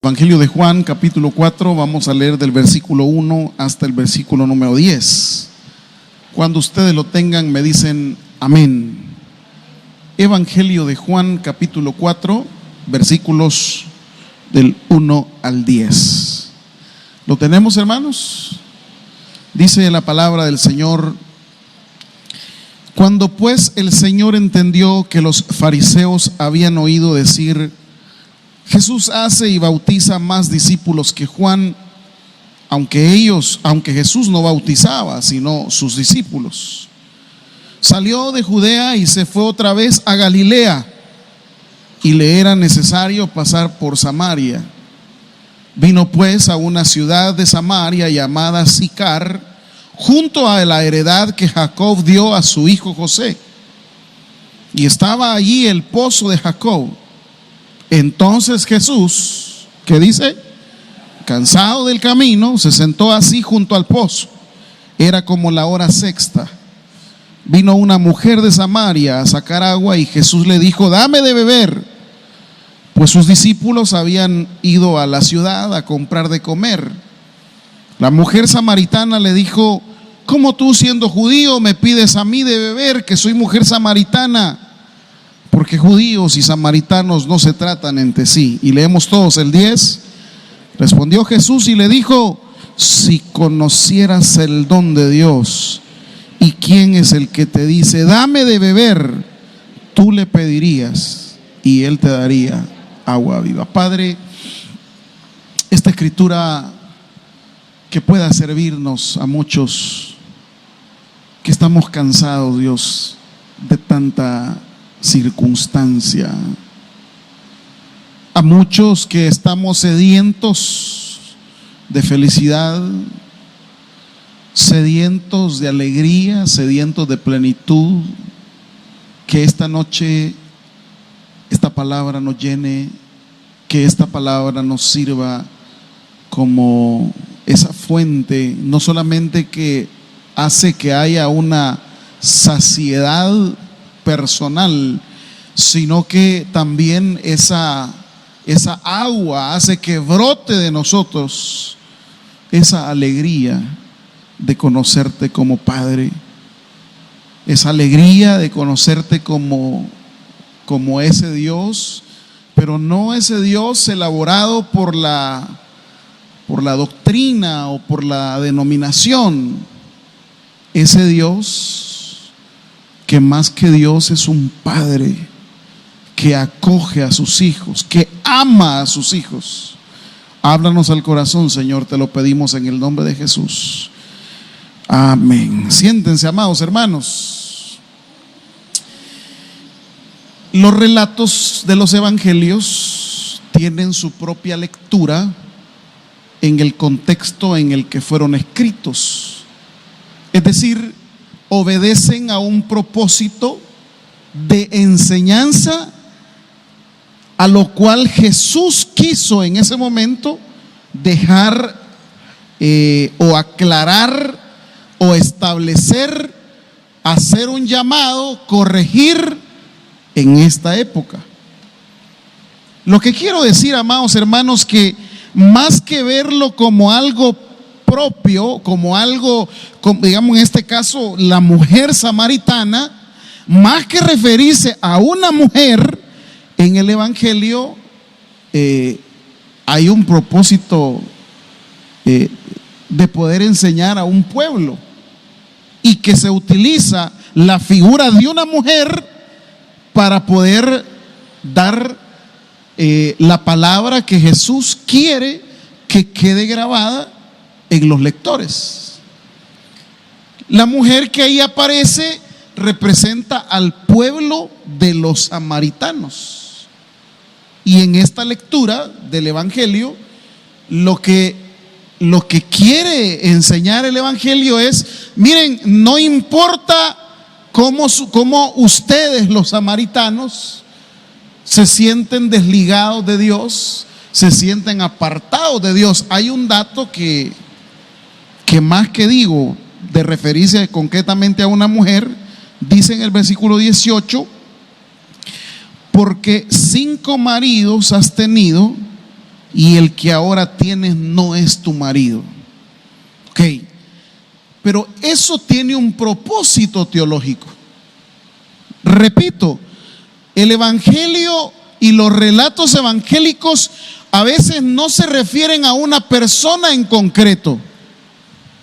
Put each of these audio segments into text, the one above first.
Evangelio de Juan, capítulo 4, vamos a leer del versículo 1 hasta el versículo número 10. Cuando ustedes lo tengan, me dicen amén. Evangelio de Juan, capítulo 4, versículos del 1 al 10. ¿Lo tenemos, hermanos? Dice la palabra del Señor: cuando pues el Señor entendió que los fariseos habían oído decir: Jesús hace y bautiza más discípulos que Juan, aunque Jesús no bautizaba, sino sus discípulos, salió de Judea y se fue otra vez a Galilea, y le era necesario pasar por Samaria. Vino pues a una ciudad de Samaria llamada Sicar, junto a la heredad que Jacob dio a su hijo José, y estaba allí el pozo de Jacob. Entonces Jesús, ¿qué dice? Cansado del camino, se sentó así junto al pozo. Era como la hora sexta. Vino una mujer de Samaria a sacar agua, y Jesús le dijo: dame de beber, pues sus discípulos habían ido a la ciudad a comprar de comer. La mujer samaritana le dijo: ¿cómo tú, siendo judío, me pides a mí de beber, que soy mujer samaritana? Porque judíos y samaritanos no se tratan entre sí. Y leemos todos el 10. Respondió Jesús y le dijo: si conocieras el don de Dios y quién es el que te dice dame de beber, tú le pedirías y él te daría agua viva. Padre, esta escritura que pueda servirnos a muchos que estamos cansados, Dios, de tanta circunstancia, a muchos que estamos sedientos de felicidad, sedientos de alegría, sedientos de plenitud. Que esta noche esta palabra nos llene, que esta palabra nos sirva como esa fuente, no solamente que hace que haya una saciedad personal, sino que también esa agua hace que brote de nosotros esa alegría de conocerte como Padre, esa alegría de conocerte como ese Dios, pero no ese Dios elaborado por la doctrina o por la denominación, ese Dios que más que Dios es un Padre que acoge a sus hijos, que ama a sus hijos. Háblanos al corazón, Señor, te lo pedimos en el nombre de Jesús. Amén. Siéntense, amados hermanos. Los relatos de los evangelios tienen su propia lectura en el contexto en el que fueron escritos. Es decir, obedecen a un propósito de enseñanza, a lo cual Jesús quiso en ese momento dejar o aclarar o establecer, hacer un llamado, corregir en esta época. Lo que quiero decir, amados hermanos, que más que verlo como algo propio, como algo, digamos en este caso la mujer samaritana, más que referirse a una mujer en el evangelio, hay un propósito de poder enseñar a un pueblo, y que se utiliza la figura de una mujer para poder dar la palabra que Jesús quiere que quede grabada en los lectores. La mujer que ahí aparece representa al pueblo de los samaritanos, y en esta lectura del evangelio lo que quiere enseñar el evangelio es: miren, no importa cómo ustedes los samaritanos se sienten desligados de Dios, se sienten apartados de Dios. Hay un dato que más que digo de referirse concretamente a una mujer, dice en el versículo 18: porque 5 maridos has tenido y el que ahora tienes no es tu marido. Ok, pero eso tiene un propósito teológico. Repito, el evangelio y los relatos evangélicos a veces no se refieren a una persona en concreto,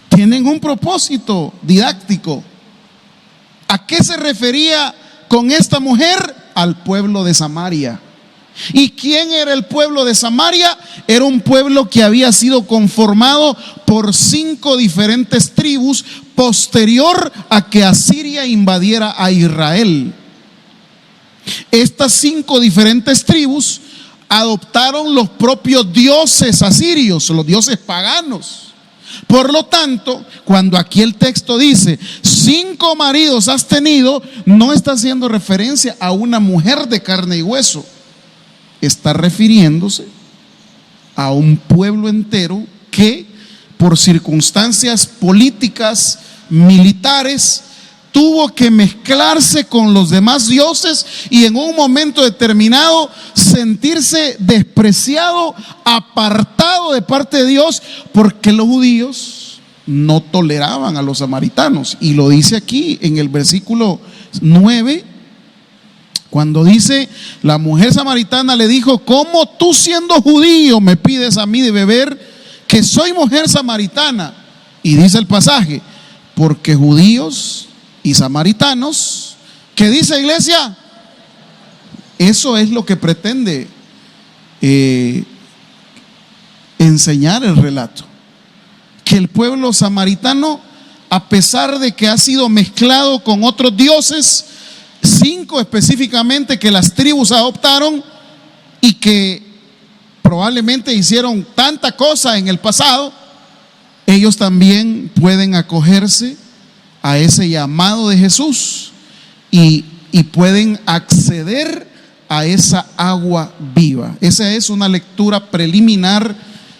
tienen un propósito didáctico. ¿A qué se refería con esta mujer? Al pueblo de Samaria. ¿Y quién era el pueblo de Samaria? Era un pueblo que había sido conformado por 5 diferentes tribus posterior a que Asiria invadiera a Israel. Estas 5 diferentes tribus adoptaron los propios dioses asirios, los dioses paganos. Por lo tanto, cuando aquí el texto dice 5 maridos has tenido, no está haciendo referencia a una mujer de carne y hueso, está refiriéndose a un pueblo entero que por circunstancias políticas, militares, tuvo que mezclarse con los demás dioses y en un momento determinado sentirse despreciado, apartado de parte de Dios, porque los judíos no toleraban a los samaritanos. Y lo dice aquí en el versículo 9, cuando dice: la mujer samaritana le dijo, ¿cómo tú siendo judío me pides a mí de beber, que soy mujer samaritana? Y dice el pasaje, porque judíos y samaritanos, ¿qué dice, iglesia? Eso es lo que pretende enseñar el relato, que el pueblo samaritano, a pesar de que ha sido mezclado con otros dioses, 5 específicamente que las tribus adoptaron y que probablemente hicieron tanta cosa en el pasado, ellos también pueden acogerse a ese llamado de Jesús y pueden acceder a esa agua viva. Esa es una lectura preliminar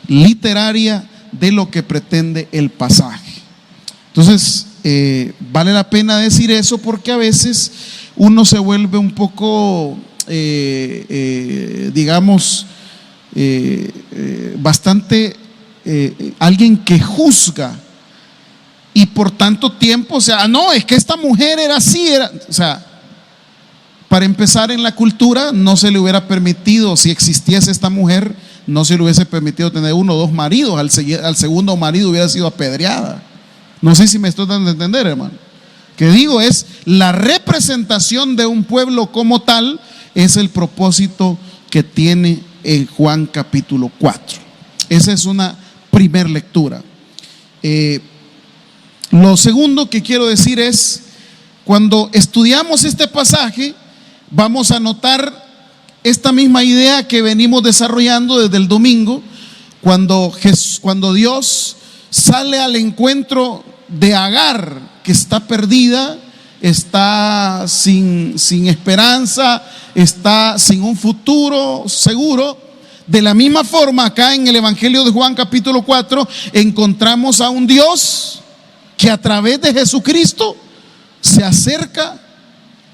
literaria de lo que pretende el pasaje. Entonces, vale la pena decir eso, porque a veces uno se vuelve un poco, digamos, bastante alguien que juzga. Y por tanto tiempo, o sea, no, es que esta mujer era así, o sea, para empezar, en la cultura no se le hubiera permitido, si existiese esta mujer, no se le hubiese permitido tener 1 o 2 maridos, al segundo marido hubiera sido apedreada. No sé si me estoy dando a entender, hermano. Que digo, es la representación de un pueblo como tal, es el propósito que tiene en Juan capítulo 4. Esa es una primer lectura. Lo segundo que quiero decir es, cuando estudiamos este pasaje, vamos a notar esta misma idea que venimos desarrollando desde el domingo, cuando Dios sale al encuentro de Agar, que está perdida, está sin esperanza, está sin un futuro seguro. De la misma forma, acá en el Evangelio de Juan capítulo 4 encontramos a un Dios que a través de Jesucristo se acerca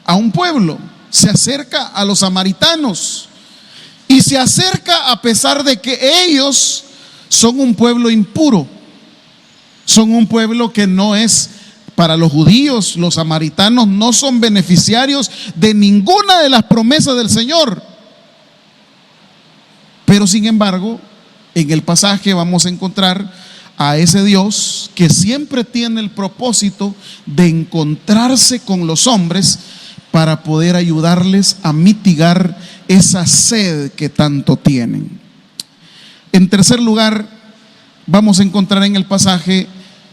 a un pueblo, se acerca a los samaritanos, y se acerca a pesar de que ellos son un pueblo impuro, son un pueblo que no es para los judíos. Los samaritanos no son beneficiarios de ninguna de las promesas del Señor, pero sin embargo en el pasaje vamos a encontrar a ese Dios que siempre tiene el propósito de encontrarse con los hombres para poder ayudarles a mitigar esa sed que tanto tienen. En tercer lugar, vamos a encontrar en el pasaje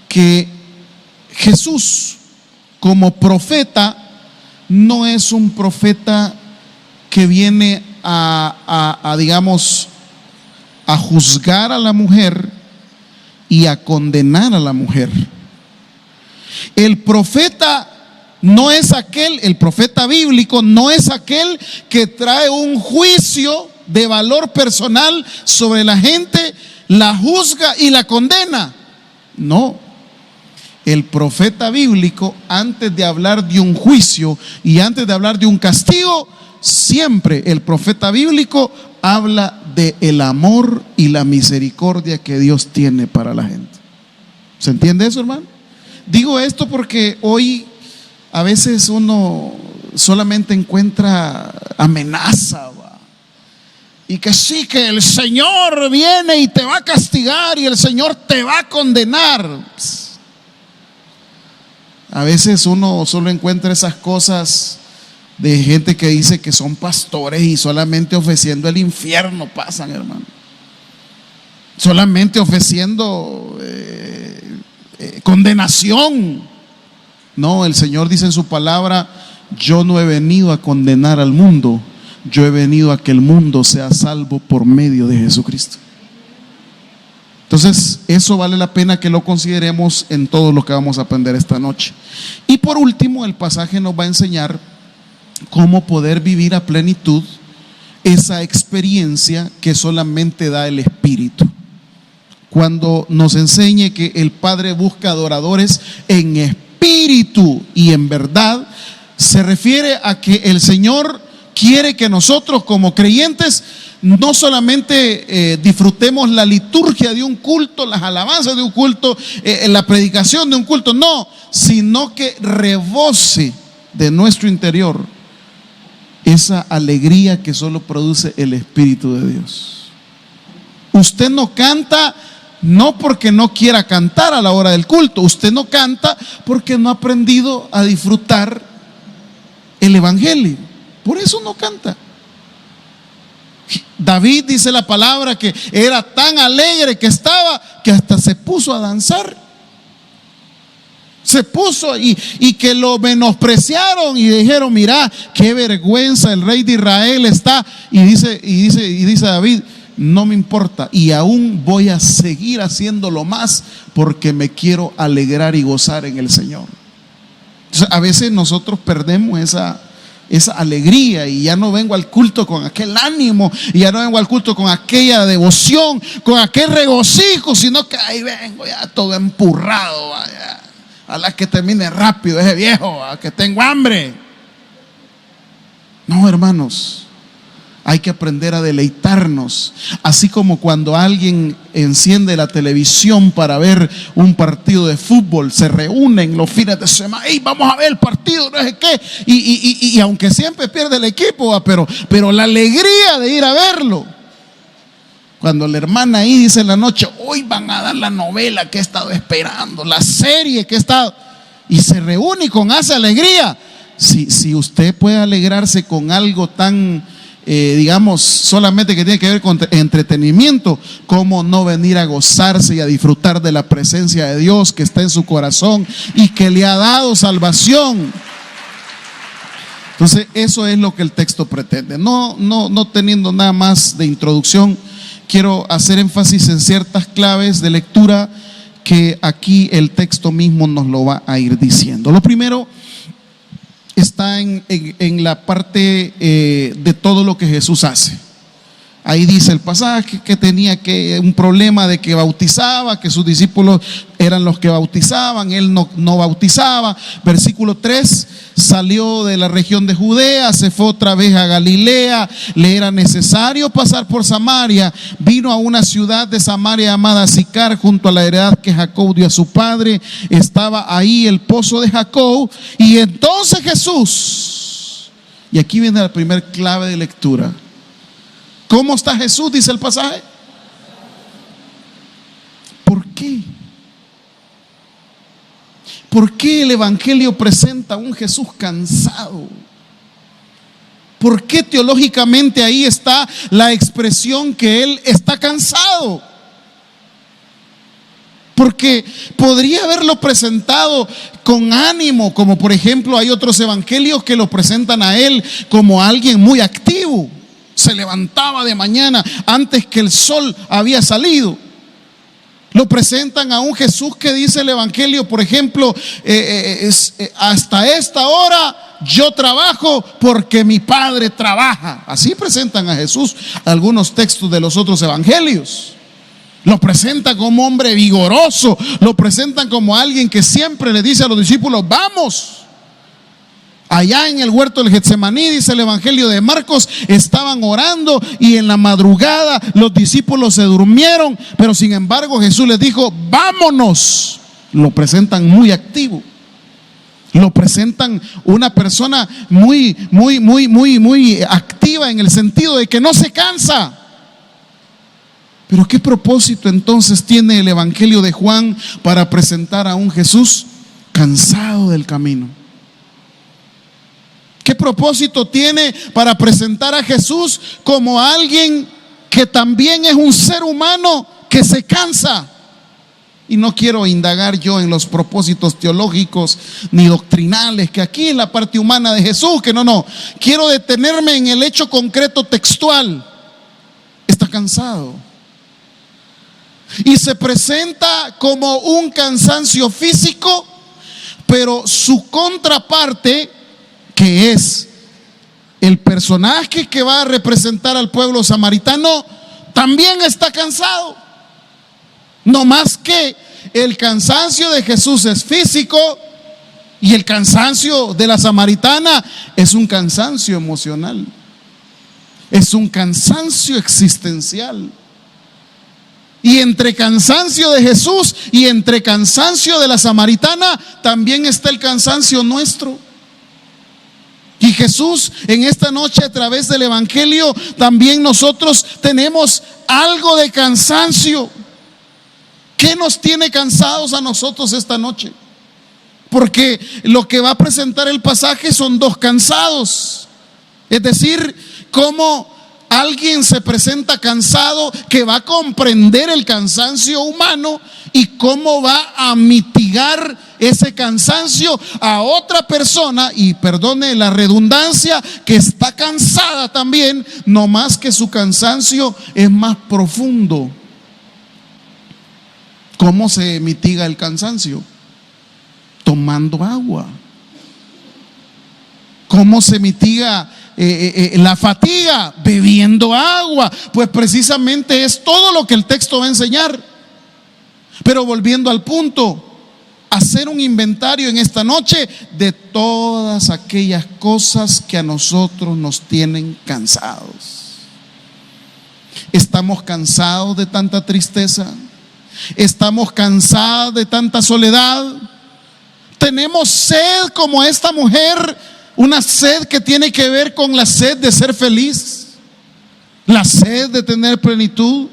que Jesús, como profeta, no es un profeta que viene digamos, a juzgar a la mujer y a condenar a la mujer. El profeta no es aquel, el profeta bíblico no es aquel que trae un juicio de valor personal sobre la gente, la juzga y la condena. No, el profeta bíblico, antes de hablar de un juicio y antes de hablar de un castigo, siempre el profeta bíblico habla de el amor y la misericordia que Dios tiene para la gente. ¿Se entiende eso, hermano? Digo esto porque hoy a veces uno solamente encuentra amenaza, ¿va? Y que sí, que el Señor viene y te va a castigar y el Señor te va a condenar. A veces uno solo encuentra esas cosas de gente que dice que son pastores y solamente ofreciendo el infierno pasan, hermano. Solamente ofreciendo condenación. No, el Señor dice en su palabra: yo no he venido a condenar al mundo, yo he venido a que el mundo sea salvo por medio de Jesucristo. Entonces, eso vale la pena que lo consideremos en todo lo que vamos a aprender esta noche. Y por último, el pasaje nos va a enseñar cómo poder vivir a plenitud esa experiencia que solamente da el Espíritu. Cuando nos enseñe que el Padre busca adoradores en espíritu y en verdad, se refiere a que el Señor quiere que nosotros como creyentes no solamente disfrutemos la liturgia de un culto, las alabanzas de un culto, la predicación de un culto, no, sino que rebose de nuestro interior esa alegría que solo produce el Espíritu de Dios. Usted no canta no porque no quiera cantar a la hora del culto, usted no canta porque no ha aprendido a disfrutar el Evangelio, por eso no canta. David, dice la palabra, que era tan alegre que estaba, que hasta se puso a danzar. Se puso y que lo menospreciaron y dijeron: mira, qué vergüenza, el rey de Israel está. Y dice David: no me importa, y aún voy a seguir haciéndolo más porque me quiero alegrar y gozar en el Señor. Entonces, a veces nosotros perdemos esa alegría y ya no vengo al culto con aquel ánimo, y ya no vengo al culto con aquella devoción, con aquel regocijo, sino que ahí vengo ya todo empurrado, vaya, a la que termine rápido ese viejo, a que tengo hambre. No, hermanos, hay que aprender a deleitarnos, así como cuando alguien enciende la televisión para ver un partido de fútbol, se reúnen los fines de semana: hey, vamos a ver el partido, no sé qué, y aunque siempre pierde el equipo, pero la alegría de ir a verlo. Cuando la hermana ahí dice en la noche: hoy van a dar la novela que he estado esperando, la serie que he estado, y se reúne con esa alegría. Si usted puede alegrarse con algo tan digamos, solamente que tiene que ver con entretenimiento, ¿cómo no venir a gozarse y a disfrutar de la presencia de Dios que está en su corazón y que le ha dado salvación? Entonces, eso es lo que el texto pretende. No teniendo nada más de introducción, quiero hacer énfasis en ciertas claves de lectura que aquí el texto mismo nos lo va a ir diciendo. Lo primero está en la parte de todo lo que Jesús hace. Ahí dice el pasaje que tenía un problema de que bautizaba, que sus discípulos eran los que bautizaban, él no bautizaba. Versículo 3: salió de la región de Judea, se fue otra vez a Galilea, le era necesario pasar por Samaria, vino a una ciudad de Samaria llamada Sicar, junto a la heredad que Jacob dio a su padre. Estaba ahí el pozo de Jacob, y entonces Jesús, y aquí viene la primera clave de lectura. ¿Cómo está Jesús? Dice el pasaje. ¿Por qué? ¿Por qué el Evangelio presenta a un Jesús cansado? ¿Por qué teológicamente ahí está la expresión que Él está cansado? Porque podría haberlo presentado con ánimo, como por ejemplo hay otros evangelios que lo presentan a Él como alguien muy activo. Se levantaba de mañana antes que el sol había salido. Lo presentan a un Jesús que dice el evangelio, por ejemplo, hasta esta hora yo trabajo porque mi Padre trabaja. Así presentan a Jesús algunos textos de los otros evangelios. Lo presentan como hombre vigoroso, lo presentan como alguien que siempre le dice a los discípulos: vamos. Allá en el huerto del Getsemaní, dice el Evangelio de Marcos, estaban orando y en la madrugada los discípulos se durmieron, pero sin embargo Jesús les dijo: vámonos. Lo presentan muy activo. Lo presentan una persona muy activa, en el sentido de que no se cansa. Pero ¿qué propósito entonces tiene el Evangelio de Juan para presentar a un Jesús cansado del camino? ¿Qué propósito tiene para presentar a Jesús como alguien que también es un ser humano que se cansa? Y no quiero indagar yo en los propósitos teológicos ni doctrinales, que aquí es la parte humana de Jesús, que no. Quiero detenerme en el hecho concreto textual. Está cansado. Y se presenta como un cansancio físico, pero su contraparte, que es el personaje que va a representar al pueblo samaritano, también está cansado. No más que el cansancio de Jesús es físico y el cansancio de la samaritana es un cansancio emocional, es un cansancio existencial. Y entre cansancio de Jesús y entre cansancio de la samaritana también está el cansancio nuestro. Y Jesús en esta noche, a través del Evangelio, también nosotros tenemos algo de cansancio. ¿Qué nos tiene cansados a nosotros esta noche? Porque lo que va a presentar el pasaje son dos cansados. Es decir, cómo alguien se presenta cansado, que va a comprender el cansancio humano, y cómo va a mitigar ese cansancio a otra persona, y perdone la redundancia, que está cansada también, no más que su cansancio es más profundo. ¿Cómo se mitiga el cansancio? Tomando agua. ¿Cómo se mitiga la fatiga? Bebiendo agua. Pues precisamente es todo lo que el texto va a enseñar. Pero volviendo al punto, hacer un inventario en esta noche de todas aquellas cosas que a nosotros nos tienen cansados. ¿Estamos cansados de tanta tristeza? ¿Estamos cansados de tanta soledad? ¿Tenemos sed como esta mujer? Una sed que tiene que ver con la sed de ser feliz, la sed de tener plenitud,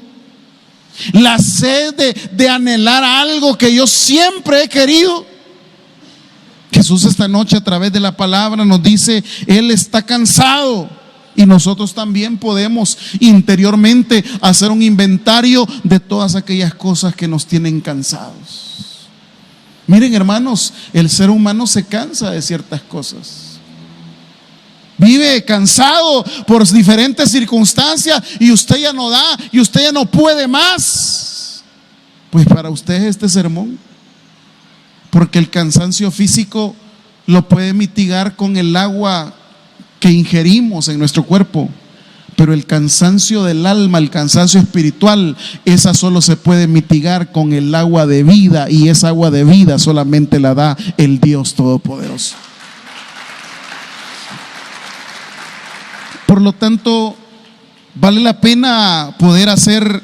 la sed de anhelar algo que yo siempre he querido. Jesús esta noche, a través de la palabra, nos dice: Él está cansado. Y nosotros también podemos interiormente hacer un inventario de todas aquellas cosas que nos tienen cansados. Miren, hermanos, el ser humano se cansa de ciertas cosas. Vive cansado por diferentes circunstancias, y usted ya no da, y usted ya no puede más. Pues para usted es este sermón, porque el cansancio físico lo puede mitigar con el agua que ingerimos en nuestro cuerpo, pero el cansancio del alma, el cansancio espiritual, esa solo se puede mitigar con el agua de vida, y esa agua de vida solamente la da el Dios Todopoderoso. Por lo tanto, vale la pena poder hacer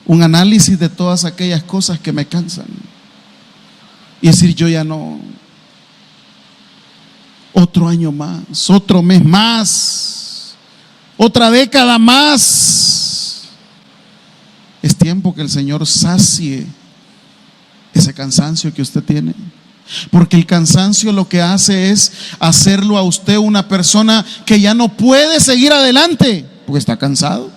un análisis de todas aquellas cosas que me cansan y decir: yo ya no. Otro año más, otro mes más, otra década más. Es tiempo que el Señor sacie ese cansancio que usted tiene, porque el cansancio lo que hace es hacerlo a usted una persona que ya no puede seguir adelante, porque está cansado.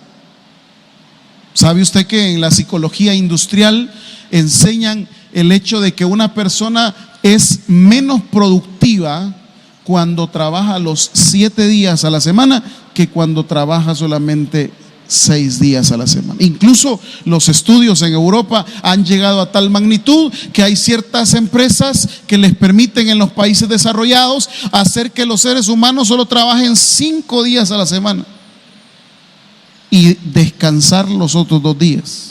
¿Sabe usted que en la psicología industrial enseñan el hecho de que una persona es menos productiva cuando trabaja los 7 días a la semana que cuando trabaja solamente 6 días a la semana? Incluso los estudios en Europa han llegado a tal magnitud que hay ciertas empresas que les permiten en los países desarrollados hacer que los seres humanos solo trabajen 5 días a la semana y descansar los otros 2 días.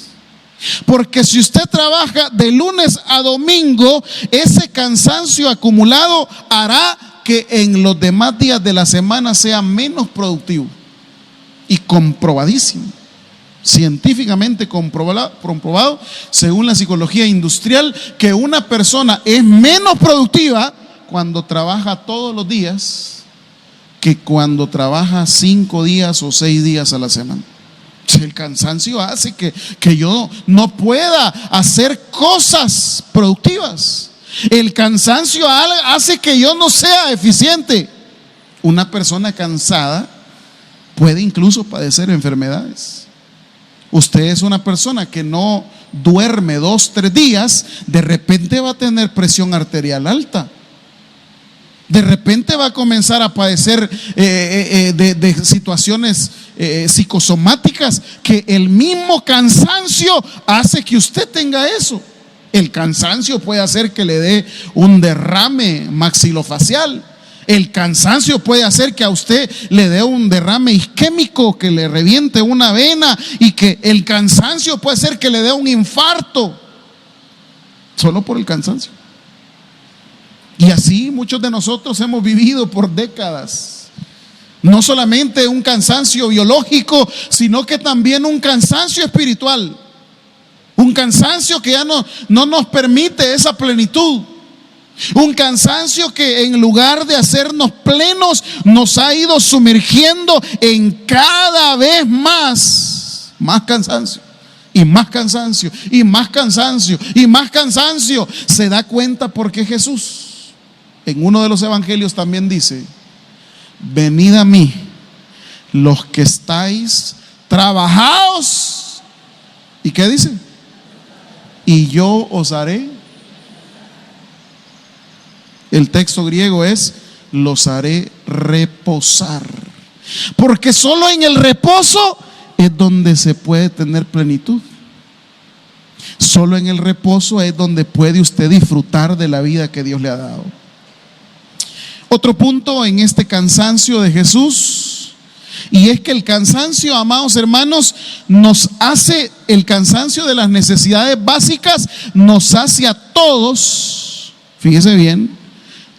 Porque si usted trabaja de lunes a domingo, ese cansancio acumulado hará que en los demás días de la semana sea menos productivo. Y comprobadísimo, científicamente comprobado, según la psicología industrial, que una persona es menos productiva cuando trabaja todos los días que cuando trabaja 5 días o 6 días a la semana. El cansancio hace que yo no pueda hacer cosas productivas. El cansancio hace que yo no sea eficiente. Una persona cansada puede incluso padecer enfermedades. Usted es una persona que no duerme 2-3 días, de repente va a tener presión arterial alta. De repente va a comenzar a padecer de situaciones psicosomáticas, que el mismo cansancio hace que usted tenga eso. El cansancio puede hacer que le dé un derrame maxilofacial. El cansancio puede hacer que a usted le dé un derrame isquémico, que le reviente una vena, y que el cansancio puede hacer que le dé un infarto, solo por el cansancio. Y así muchos de nosotros hemos vivido por décadas. No solamente un cansancio biológico, sino que también un cansancio espiritual. Un cansancio que ya no nos permite esa plenitud. Un cansancio que en lugar de hacernos plenos, nos ha ido sumergiendo en cada vez más cansancio. Y más cansancio, y más cansancio, y más cansancio. Se da cuenta porque Jesús en uno de los evangelios también dice: venid a mí los que estáis trabajados. ¿Y qué dice? Y yo os haré. El texto griego es: los haré reposar. Porque solo en el reposo es donde se puede tener plenitud. Solo en el reposo es donde puede usted disfrutar de la vida que Dios le ha dado. Otro punto en este cansancio de Jesús, y es que el cansancio, amados hermanos, el cansancio de las necesidades básicas nos hace a todos, fíjese bien,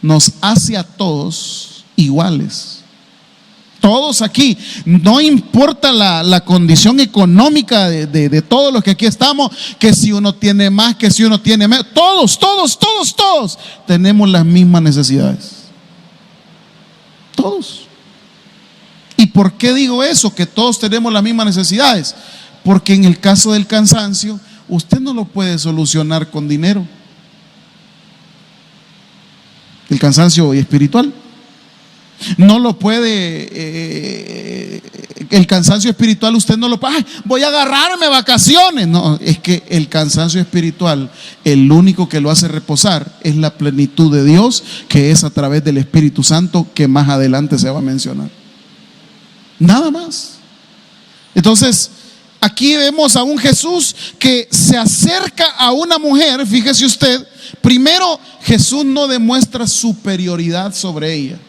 nos hace a todos iguales. Todos aquí, no importa la condición económica de todos los que aquí estamos, que si uno tiene más, que si uno tiene menos, todos tenemos las mismas necesidades. Todos. ¿Y por qué digo eso? Que todos tenemos las mismas necesidades. Porque en el caso del cansancio, usted no lo puede solucionar con dinero. El cansancio espiritual no lo puede, el cansancio espiritual usted no lo puede, voy a agarrarme vacaciones. No, es que el cansancio espiritual, el único que lo hace reposar es la plenitud de Dios, que es a través del Espíritu Santo, que más adelante se va a mencionar. Nada más. Entonces, aquí vemos a un Jesús que se acerca a una mujer. Fíjese usted, primero Jesús no demuestra superioridad sobre ella.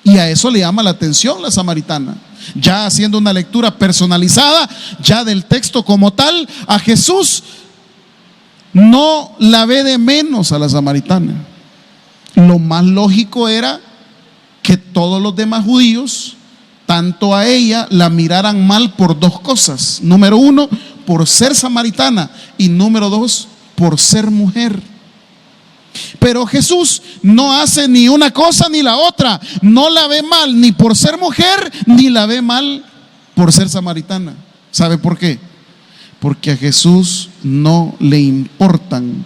Y a eso le llama la atención la samaritana. Ya haciendo una lectura personalizada ya del texto como tal, a Jesús no la ve de menos a la samaritana. Lo más lógico era que todos los demás judíos, tanto a ella, la miraran mal por dos cosas. Número uno, por ser samaritana, y número dos, por ser mujer. Pero Jesús no hace ni una cosa ni la otra. No la ve mal ni por ser mujer, ni la ve mal por ser samaritana. ¿Sabe por qué? Porque a Jesús no le importan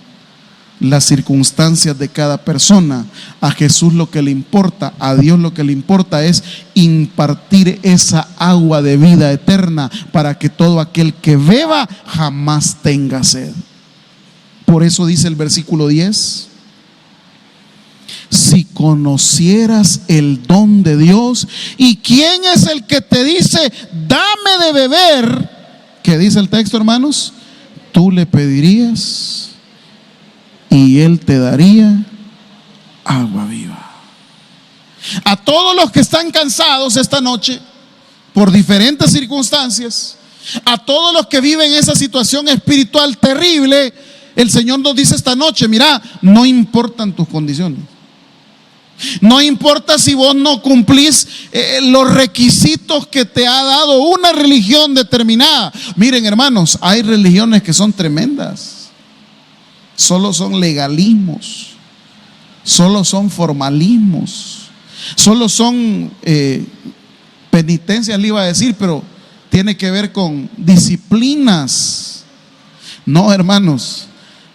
las circunstancias de cada persona. A Jesús lo que le importa, a Dios lo que le importa es impartir esa agua de vida eterna para que todo aquel que beba jamás tenga sed. Por eso dice el versículo 10: si conocieras el don de Dios, y quién es el que te dice dame de beber, ¿qué dice el texto, hermanos? Tú le pedirías y él te daría agua viva. A todos los que están cansados esta noche por diferentes circunstancias, a todos los que viven esa situación espiritual terrible, el Señor nos dice esta noche: mira, no importan tus condiciones. No importa si vos no cumplís los requisitos que te ha dado una religión determinada. Miren, hermanos, hay religiones que son tremendas. Solo son legalismos, solo son formalismos, solo son penitencias, le iba a decir, pero tiene que ver con disciplinas. No, hermanos,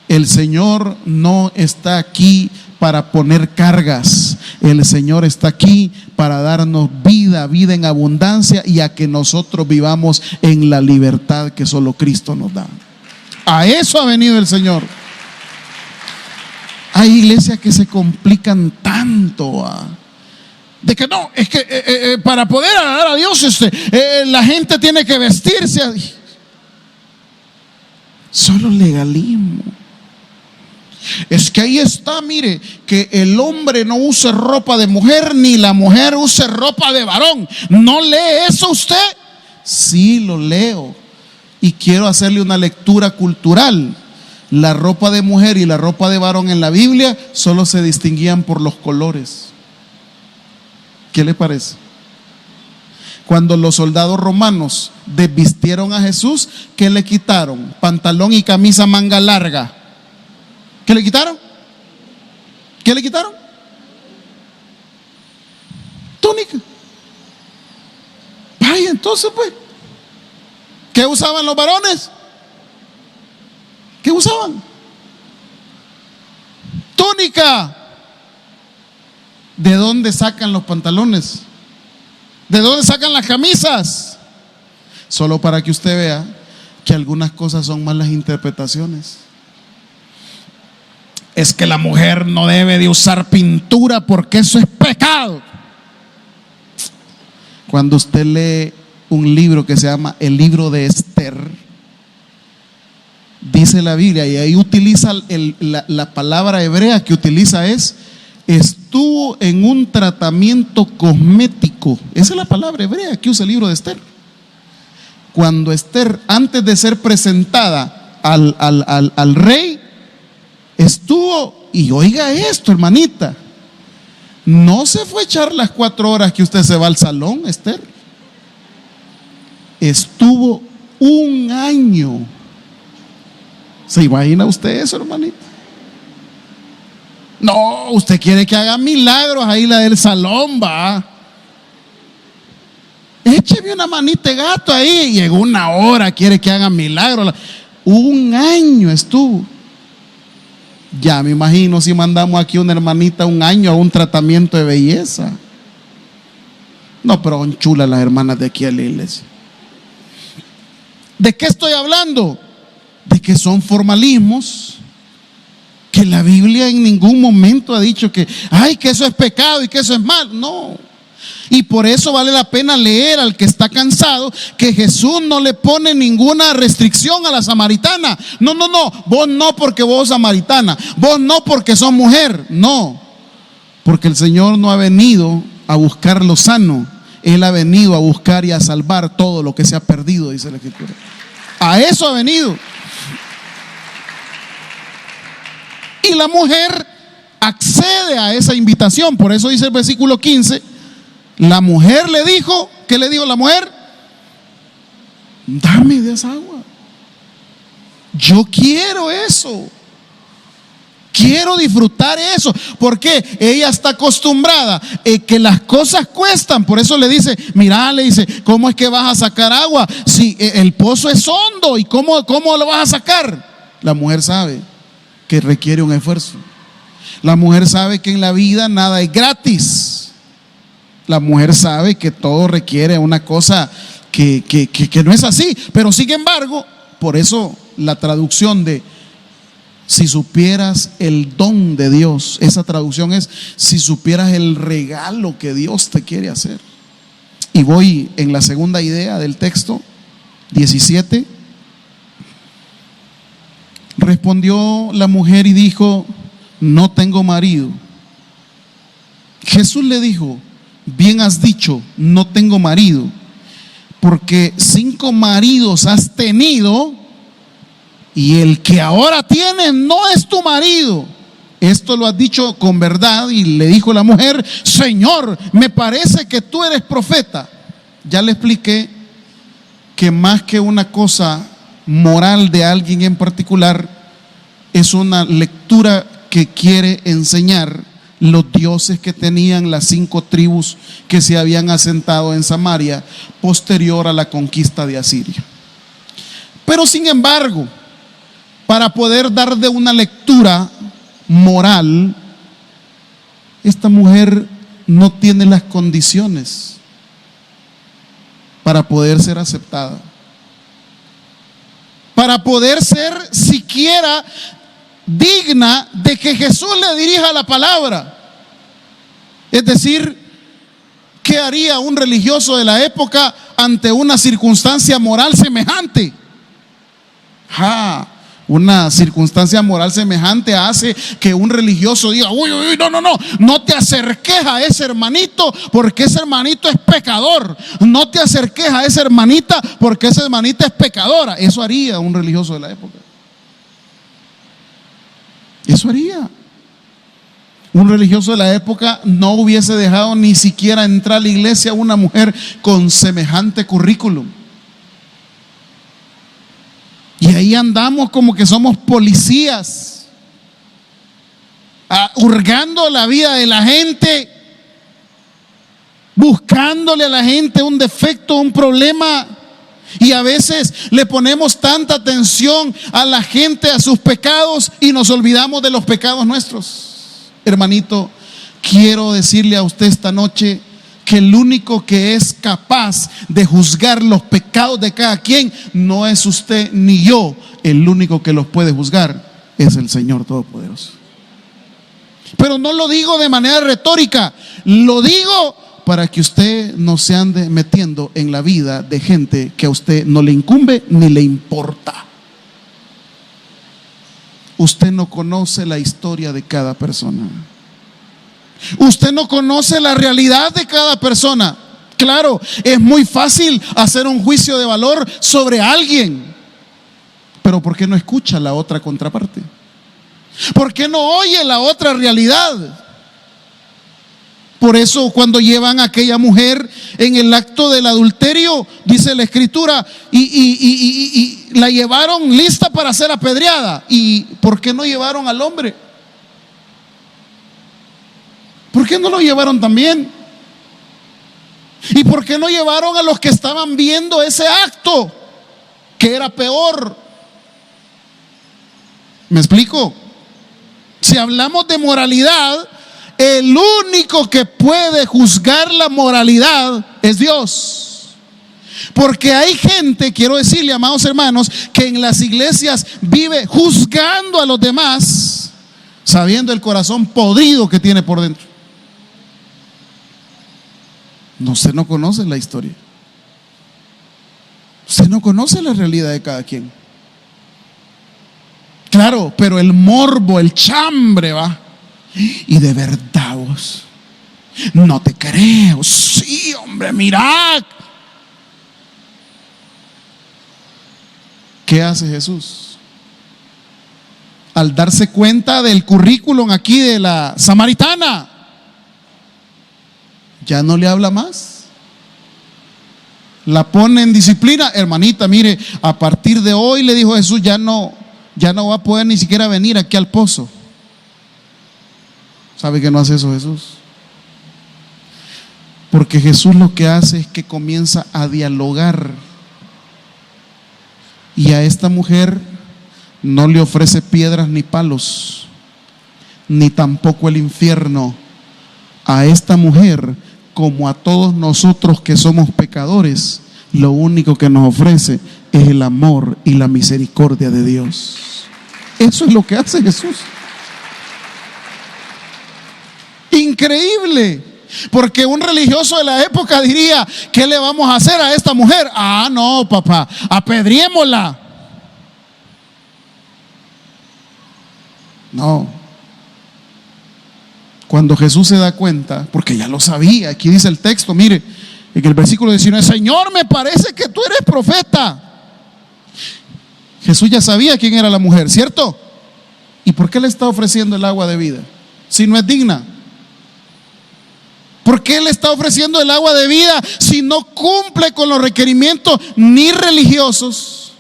el Señor no está aquí para poner cargas. El Señor está aquí para darnos vida, vida en abundancia, y a que nosotros vivamos en la libertad que solo Cristo nos da. A eso ha venido el Señor. Hay iglesias que se complican tanto, de que no, es que para poder adorar a Dios la gente tiene que vestirse. Solo legalismo. Es que ahí está, mire, que el hombre no use ropa de mujer, ni la mujer use ropa de varón. ¿No lee eso usted? Sí, lo leo. Y quiero hacerle una lectura cultural. La ropa de mujer y la ropa de varón en la Biblia solo se distinguían por los colores. ¿Qué le parece? Cuando los soldados romanos desvistieron a Jesús, ¿qué le quitaron? Pantalón y camisa manga larga. ¿Qué le quitaron? ¿Qué le quitaron? Túnica. Vaya, entonces pues, ¿qué usaban los varones? ¿Qué usaban? Túnica. ¿De dónde sacan los pantalones? ¿De dónde sacan las camisas? Solo para que usted vea que algunas cosas son malas interpretaciones. Es que la mujer no debe de usar pintura porque eso es pecado. Cuando usted lee un libro que se llama el libro de Esther, dice la Biblia, y ahí utiliza la palabra hebrea que utiliza estuvo en un tratamiento cosmético. Esa es la palabra hebrea que usa el libro de Esther. Cuando Esther, antes de ser presentada al rey, estuvo, y oiga esto, hermanita, no se fue a echar las 4 horas que usted se va al salón, Esther. Estuvo 1 año. ¿Se imagina usted eso, hermanita? No, usted quiere que haga milagros, ahí la del salón va. Écheme una manita de gato ahí. Llegó 1 hora, quiere que haga milagros. 1 año estuvo. Ya me imagino si mandamos aquí una hermanita 1 año a un tratamiento de belleza. No, pero son chulas las hermanas de aquí a la iglesia. ¿De qué estoy hablando? De que son formalismos, que la Biblia en ningún momento ha dicho que que eso es pecado y que eso es mal. No. Y por eso vale la pena leer al que está cansado que Jesús no le pone ninguna restricción a la samaritana. No, vos no porque vos sos samaritana, vos no porque sos mujer. No, porque el Señor no ha venido a buscar lo sano, Él ha venido a buscar y a salvar todo lo que se ha perdido, dice la Escritura. A eso ha venido. Y la mujer accede a esa invitación. Por eso dice el versículo 15, la mujer le dijo, ¿qué le dijo la mujer? Dame de esa agua. Yo quiero eso. Quiero disfrutar eso. Porque ella está acostumbrada que las cosas cuestan. Por eso le dice, mira, le dice, ¿cómo es que vas a sacar agua? Si el pozo es hondo, ¿y cómo lo vas a sacar? La mujer sabe que requiere un esfuerzo. La mujer sabe que en la vida nada es gratis. La mujer sabe que todo requiere una cosa que no es así. Pero sin embargo, por eso la traducción de si supieras el don de Dios, esa traducción es si supieras el regalo que Dios te quiere hacer. Y voy en la segunda idea del texto 17. Respondió la mujer y dijo, no tengo marido. Jesús le dijo, bien has dicho, no tengo marido, porque 5 maridos has tenido y el que ahora tienes no es tu marido. esto lo has dicho con verdad. Y le dijo la mujer: Señor, me parece que tú eres profeta. Ya le expliqué que más que una cosa moral de alguien en particular, es una lectura que quiere enseñar los dioses que tenían las 5 tribus que se habían asentado en Samaria posterior a la conquista de Asiria. Pero sin embargo, para poder dar de una lectura moral, esta mujer no tiene las condiciones para poder ser aceptada, para poder ser siquiera digna de que Jesús le dirija la palabra. Es decir, ¿qué haría un religioso de la época ante una circunstancia moral semejante? Una circunstancia moral semejante hace que un religioso diga: uy, no te acerques a ese hermanito porque ese hermanito es pecador. No te acerques a esa hermanita porque esa hermanita es pecadora. Eso haría un religioso de la época. Eso haría. Un religioso de la época no hubiese dejado ni siquiera entrar a la iglesia a una mujer con semejante currículum. Y ahí andamos como que somos policías, hurgando la vida de la gente, buscándole a la gente un defecto, un problema. Y a veces le ponemos tanta atención a la gente, a sus pecados, y nos olvidamos de los pecados nuestros. Hermanito, quiero decirle a usted esta noche que el único que es capaz de juzgar los pecados de cada quien no es usted ni yo. El único que los puede juzgar es el Señor Todopoderoso. Pero no lo digo de manera retórica, lo digo para que usted no se ande metiendo en la vida de gente que a usted no le incumbe ni le importa. Usted no conoce la historia de cada persona. Usted no conoce la realidad de cada persona. Claro, es muy fácil hacer un juicio de valor sobre alguien, pero ¿por qué no escucha la otra contraparte? ¿Por qué no oye la otra realidad? Por eso cuando llevan a aquella mujer en el acto del adulterio, dice la escritura, y la llevaron lista para ser apedreada. ¿Y por qué no llevaron al hombre? ¿Por qué no lo llevaron también? ¿Y por qué no llevaron a los que estaban viendo ese acto, que era peor? ¿Me explico? Si hablamos de moralidad, el único que puede juzgar la moralidad es Dios. Porque hay gente, quiero decirle, amados hermanos, que en las iglesias vive juzgando a los demás, sabiendo el corazón podrido que tiene por dentro. No, usted no conoce la historia. Usted no conoce la realidad de cada quien. Claro, pero el morbo, el chambre, va. Y de verdad vos, no te creo. Sí, hombre, mirad. ¿Qué hace Jesús? Al darse cuenta del currículum aquí de la samaritana, ya no le habla más. La pone en disciplina. Hermanita, mire, a partir de hoy, le dijo Jesús, ya no va a poder ni siquiera venir aquí al pozo. ¿Sabe que no hace eso Jesús? Porque Jesús lo que hace es que comienza a dialogar. Y a esta mujer no le ofrece piedras ni palos, ni tampoco el infierno. A esta mujer, como a todos nosotros que somos pecadores, lo único que nos ofrece es el amor y la misericordia de Dios. Eso es lo que hace Jesús. Increíble, porque un religioso de la época diría: ¿qué le vamos a hacer a esta mujer? No, papá, apedriémosla. No. Cuando Jesús se da cuenta, porque ya lo sabía, aquí dice el texto, mire, en el versículo 19: Señor, me parece que tú eres profeta. Jesús ya sabía quién era la mujer, ¿cierto? ¿Y por qué le está ofreciendo el agua de vida si no es digna? ¿Por qué le está ofreciendo el agua de vida si no cumple con los requerimientos ni religiosos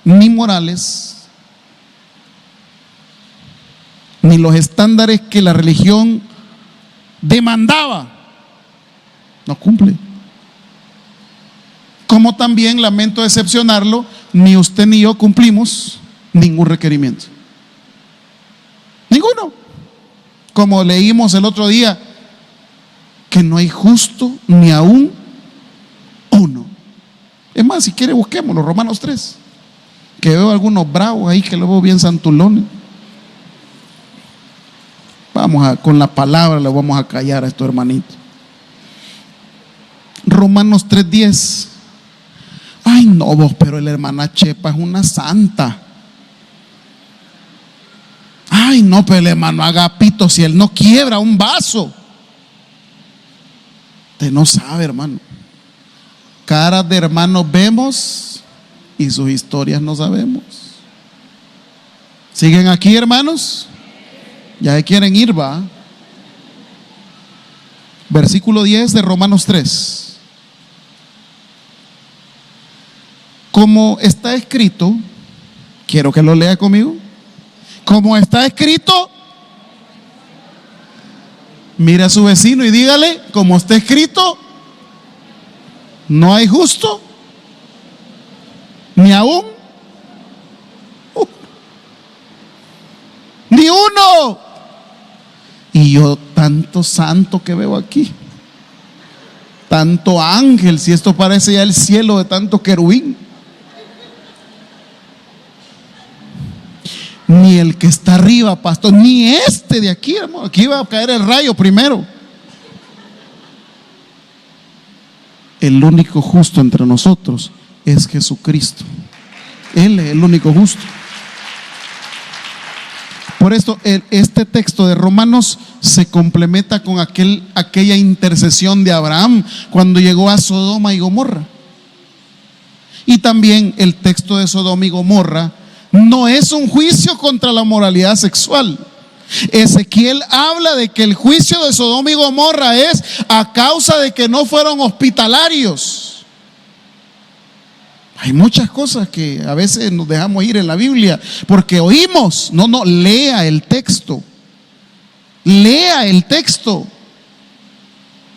ni morales, ni los estándares que la religión demandaba? No cumple. Como también, lamento decepcionarlo, ni usted ni yo cumplimos ningún requerimiento. Ninguno. Como leímos el otro día, que no hay justo ni aún uno. Es más, si quiere busquémoslo, Romanos 3, que veo algunos bravos ahí, que lo veo bien santulones. Con la palabra le vamos a callar a estos hermanitos. Romanos 3:10. Ay, no, vos, pero la hermana Chepa es una santa. Ay, no, pero el hermano Agapito, si él no quiebra un vaso. Usted no sabe, hermano. Caras de hermanos vemos y sus historias no sabemos. ¿Siguen aquí, hermanos? Ya se quieren ir, va. Versículo 10 de Romanos 3. Como está escrito, quiero que lo lea conmigo. Como está escrito, mire a su vecino y dígale, como está escrito, no hay justo, ni aún ni uno. Y yo, tanto santo que veo aquí, tanto ángel, si esto parece ya el cielo de tanto querubín. Ni el que está arriba, pastor, ni este de aquí, hermano. Aquí va a caer el rayo primero. El único justo entre nosotros es Jesucristo. Él es el único justo. Por esto este texto de Romanos se complementa con aquella intercesión de Abraham cuando llegó a Sodoma y Gomorra. Y también el texto de Sodoma y Gomorra no es un juicio contra la moralidad sexual. Ezequiel habla de que el juicio de Sodoma y Gomorra es a causa de que no fueron hospitalarios. Hay muchas cosas que a veces nos dejamos ir en la Biblia porque oímos. No, lea el texto. Lea el texto.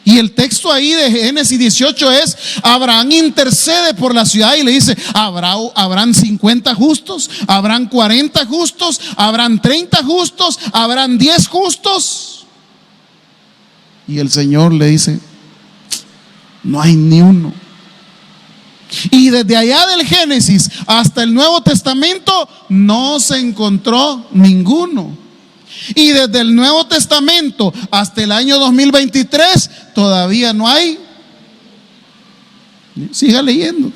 Y el texto ahí de Génesis 18 es: Abraham intercede por la ciudad y le dice: habrán 50 justos, habrán 40 justos, habrán 30 justos, habrán 10 justos. Y el Señor le dice: no hay ni uno. Y desde allá del Génesis hasta el Nuevo Testamento no se encontró ninguno. Y desde el Nuevo Testamento hasta el año 2023 todavía no hay. Siga leyendo.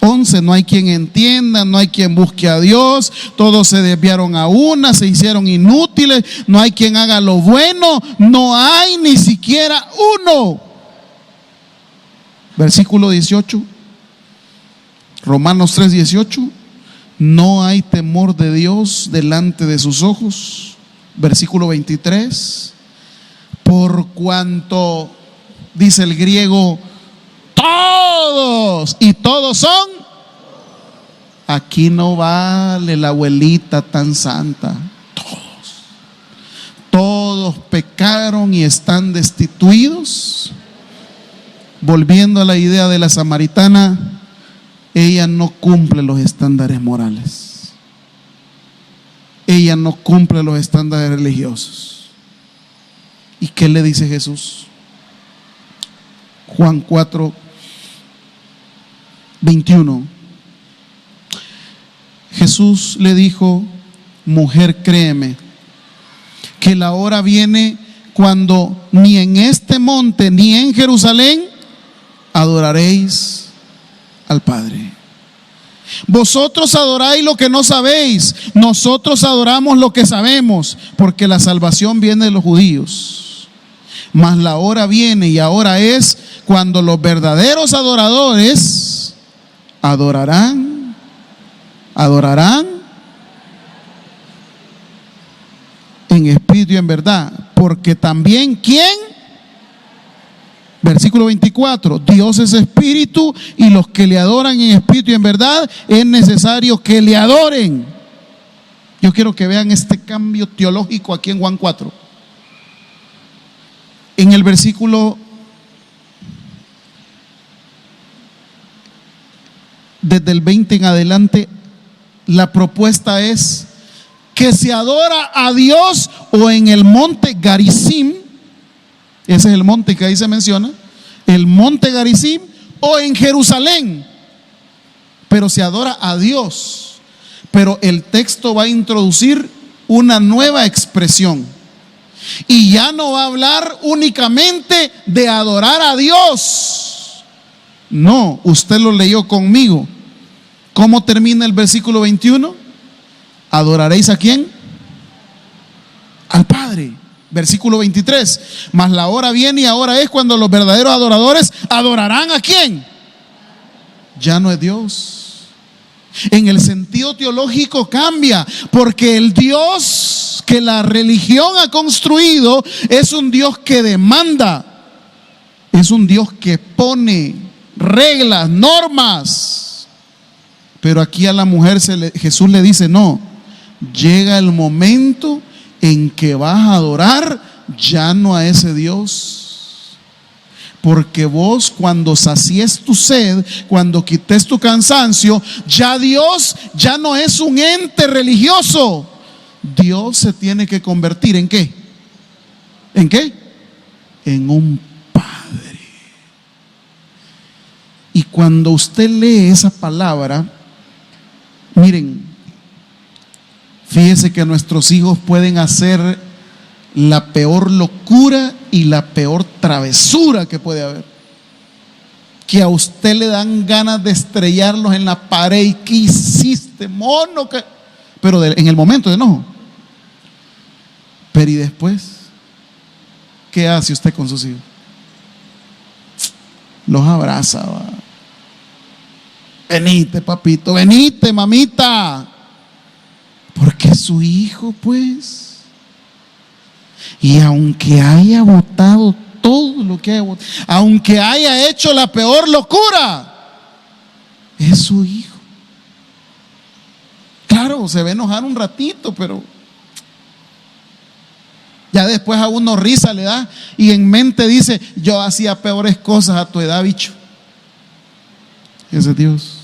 11, no hay quien entienda, no hay quien busque a Dios, todos se desviaron a una, se hicieron inútiles, no hay quien haga lo bueno, no hay ni siquiera uno. Versículo 18, Romanos 3:18. No hay temor de Dios delante de sus ojos. Versículo 23. Por cuanto, dice el griego, todos, y todos son. Aquí no vale la abuelita tan santa. Todos pecaron y están destituidos. Volviendo a la idea de la samaritana, ella no cumple los estándares morales. Ella no cumple los estándares religiosos. ¿Y qué le dice Jesús? Juan 4:21. Jesús le dijo: mujer, créeme, que la hora viene cuando ni en este monte ni en Jerusalén adoraréis al Padre. Vosotros adoráis lo que no sabéis, nosotros adoramos lo que sabemos, porque la salvación viene de los judíos. Mas la hora viene, y ahora es, cuando los verdaderos adoradores adorarán Adorarán en espíritu y en verdad, porque también ¿quién? Versículo 24, Dios es espíritu y los que le adoran en espíritu y en verdad es necesario que le adoren. Yo quiero que vean este cambio teológico aquí en Juan 4. En el versículo desde el 20 en adelante, la propuesta es que se adora a Dios o en el monte Garizim. Ese es el monte que ahí se menciona, el monte Garizim, o en Jerusalén, pero se adora a Dios. Pero el texto va a introducir una nueva expresión y ya no va a hablar únicamente de adorar a Dios. No, usted lo leyó conmigo. ¿Cómo termina el versículo 21? ¿Adoraréis a quién? Al Padre. Versículo 23, mas la hora viene y ahora es cuando los verdaderos adoradores adorarán ¿a quién? Ya no es Dios. En el sentido teológico cambia, porque el Dios que la religión ha construido es un Dios que demanda, es un Dios que pone reglas, normas. Pero aquí a la mujer Jesús le dice: no, llega el momento en que vas a adorar ya no a ese Dios, porque vos cuando sacies tu sed, cuando quites tu cansancio, ya Dios ya no es un ente religioso. Dios se tiene que convertir ¿en qué? ¿En qué? En un Padre. Y cuando usted lee esa palabra, miren, fíjese que nuestros hijos pueden hacer la peor locura y la peor travesura que puede haber, que a usted le dan ganas de estrellarlos en la pared. ¿Y qué hiciste, mono? Pero en el momento de enojo. Pero ¿y después? ¿Qué hace usted con sus hijos? Los abraza, va. Venite, papito, venite, mamita, porque es su hijo, pues. Y aunque haya votado todo lo que haya votado, aunque haya hecho la peor locura, es su hijo. Claro, se va a enojar un ratito, pero ya después a uno risa le da y en mente dice: yo hacía peores cosas a tu edad, bicho. Ese es Dios.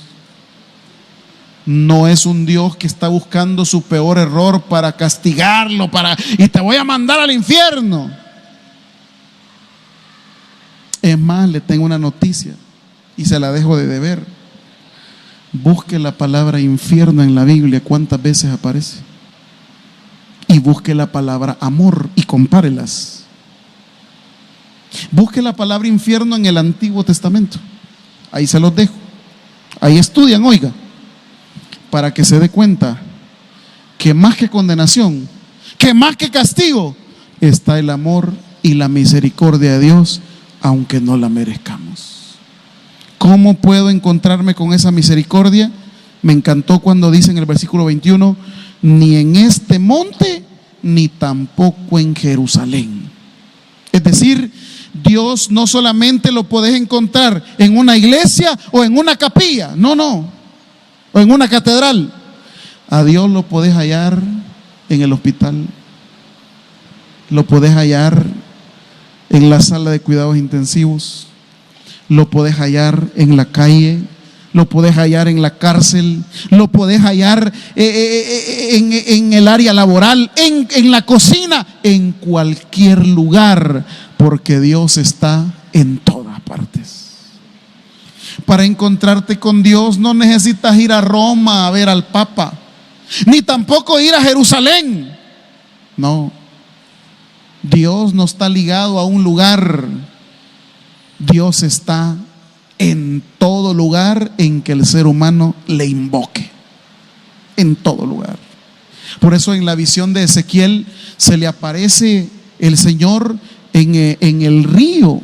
No es un Dios que está buscando su peor error para castigarlo, y te voy a mandar al infierno. Es más, le tengo una noticia y se la dejo de deber. Busque la palabra infierno en la Biblia, cuántas veces aparece, y busque la palabra amor y compárelas. Busque la palabra infierno en el Antiguo Testamento, ahí se los dejo, ahí estudian, oiga, para que se dé cuenta que más que condenación, que más que castigo, está el amor y la misericordia de Dios, aunque no la merezcamos. ¿Cómo puedo encontrarme con esa misericordia? Me encantó cuando dice en el versículo 21: ni en este monte, ni tampoco en Jerusalén. Es decir, Dios no solamente lo podés encontrar en una iglesia o en una capilla, no, o en una catedral. A Dios lo podés hallar en el hospital, lo podés hallar en la sala de cuidados intensivos, lo podés hallar en la calle, lo podés hallar en la cárcel, lo podés hallar en el área laboral, en la cocina, en cualquier lugar, porque Dios está en todas partes. Para encontrarte con Dios no necesitas ir a Roma a ver al Papa, ni tampoco ir a Jerusalén. No, Dios no está ligado a un lugar. Dios está en todo lugar en que el ser humano le invoque, en todo lugar. Por eso en la visión de Ezequiel se le aparece el Señor en el río,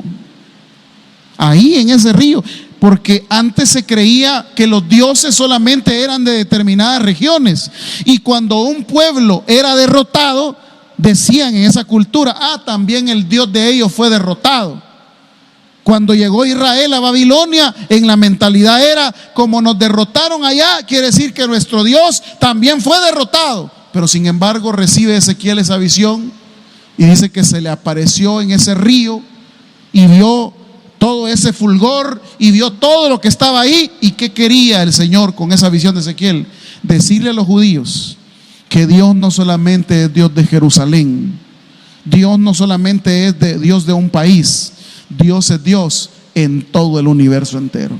ahí en ese río. Porque antes se creía que los dioses solamente eran de determinadas regiones. Y cuando un pueblo era derrotado, decían en esa cultura, también el Dios de ellos fue derrotado. Cuando llegó Israel a Babilonia, en la mentalidad era, como nos derrotaron allá, quiere decir que nuestro Dios también fue derrotado. Pero sin embargo recibe Ezequiel esa visión y dice que se le apareció en ese río y vio todo ese fulgor y vio todo lo que estaba ahí. ¿Y qué quería el Señor con esa visión de Ezequiel? Decirle a los judíos que Dios no solamente es Dios de Jerusalén, Dios no solamente es Dios de un país, Dios es Dios en todo el universo entero.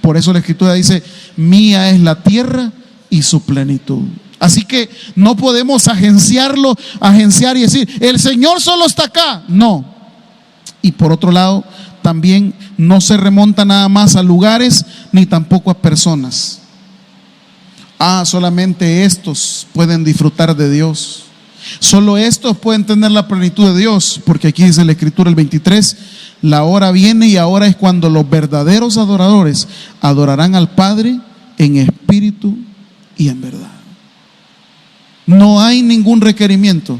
Por eso la Escritura dice, mía es la tierra y su plenitud. Así que no podemos agenciar y decir, el Señor solo está acá. No. Y por otro lado, también no se remonta nada más a lugares ni tampoco a personas. Solamente estos pueden disfrutar de Dios. Solo estos pueden tener la plenitud de Dios. Porque aquí dice la Escritura, el 23, la hora viene y ahora es cuando los verdaderos adoradores adorarán al Padre en espíritu y en verdad. No hay ningún requerimiento.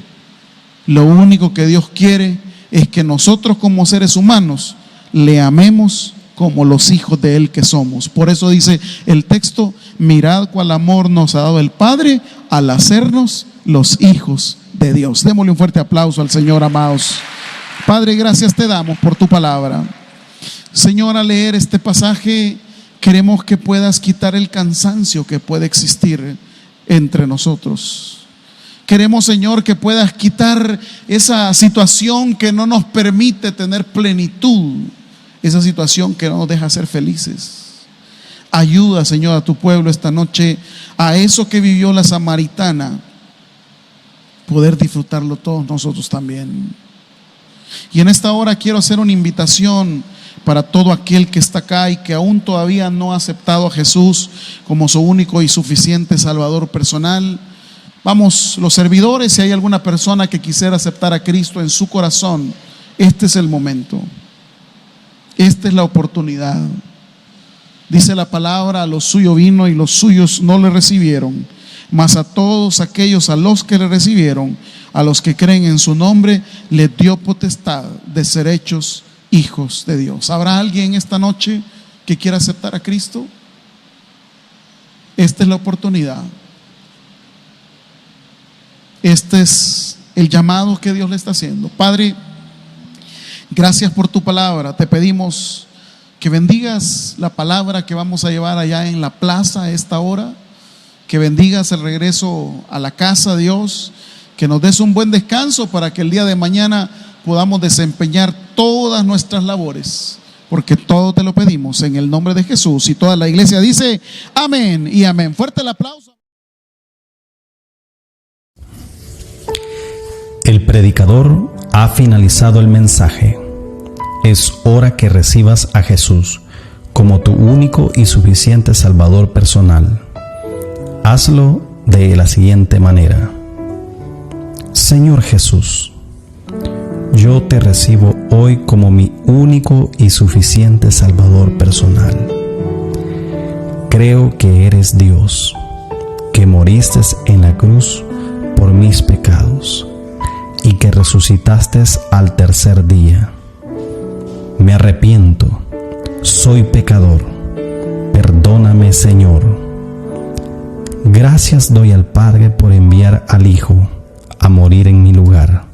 Lo único que Dios quiere es que nosotros como seres humanos le amemos como los hijos de Él que somos. Por eso dice el texto, mirad cuál amor nos ha dado el Padre al hacernos los hijos de Dios. Démosle un fuerte aplauso al Señor, amados. Padre, gracias te damos por tu palabra. Señor, al leer este pasaje queremos que puedas quitar el cansancio que puede existir entre nosotros. Queremos, Señor, que puedas quitar esa situación que no nos permite tener plenitud, esa situación que no nos deja ser felices. Ayuda, Señor, a tu pueblo esta noche a eso que vivió la samaritana, poder disfrutarlo todos nosotros también. Y en esta hora quiero hacer una invitación para todo aquel que está acá y que aún todavía no ha aceptado a Jesús como su único y suficiente Salvador personal. Vamos, los servidores, si hay alguna persona que quisiera aceptar a Cristo en su corazón, este es el momento. Esta es la oportunidad. Dice la palabra, a los suyos vino y los suyos no le recibieron, mas a todos aquellos a los que le recibieron, a los que creen en su nombre, les dio potestad de ser hechos hijos de Dios. ¿Habrá alguien esta noche que quiera aceptar a Cristo? Esta es la oportunidad. Este es el llamado que Dios le está haciendo. Padre, gracias por tu palabra. Te pedimos que bendigas la palabra que vamos a llevar allá en la plaza a esta hora, que bendigas el regreso a la casa, Dios, que nos des un buen descanso para que el día de mañana podamos desempeñar todas nuestras labores, porque todo te lo pedimos en el nombre de Jesús. Y toda la iglesia dice amén y amén. Fuerte el aplauso. El predicador ha finalizado el mensaje. Es hora que recibas a Jesús como tu único y suficiente Salvador personal. Hazlo de la siguiente manera. Señor Jesús, yo te recibo hoy como mi único y suficiente Salvador personal. Creo que eres Dios, que moriste en la cruz por mis pecados y que resucitaste al tercer día. Me arrepiento, soy pecador, perdóname, Señor. Gracias doy al Padre por enviar al Hijo a morir en mi lugar.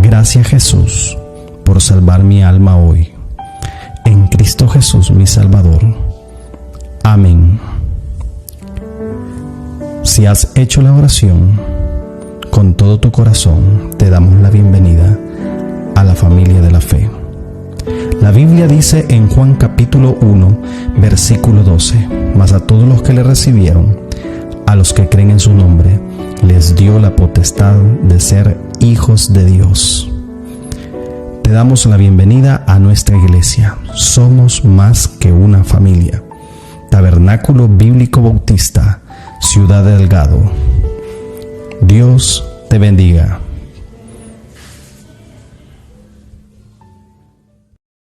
Gracias, Jesús, por salvar mi alma hoy. En Cristo Jesús, mi Salvador. Amén. Si has hecho la oración con todo tu corazón, te damos la bienvenida a la familia de la fe. La Biblia dice en Juan capítulo 1, versículo 12, mas a todos los que le recibieron, a los que creen en su nombre, les dio la potestad de ser hijos de Dios. Te damos la bienvenida a nuestra iglesia. Somos más que una familia. Tabernáculo Bíblico Bautista, Ciudad Delgado. Dios te bendiga.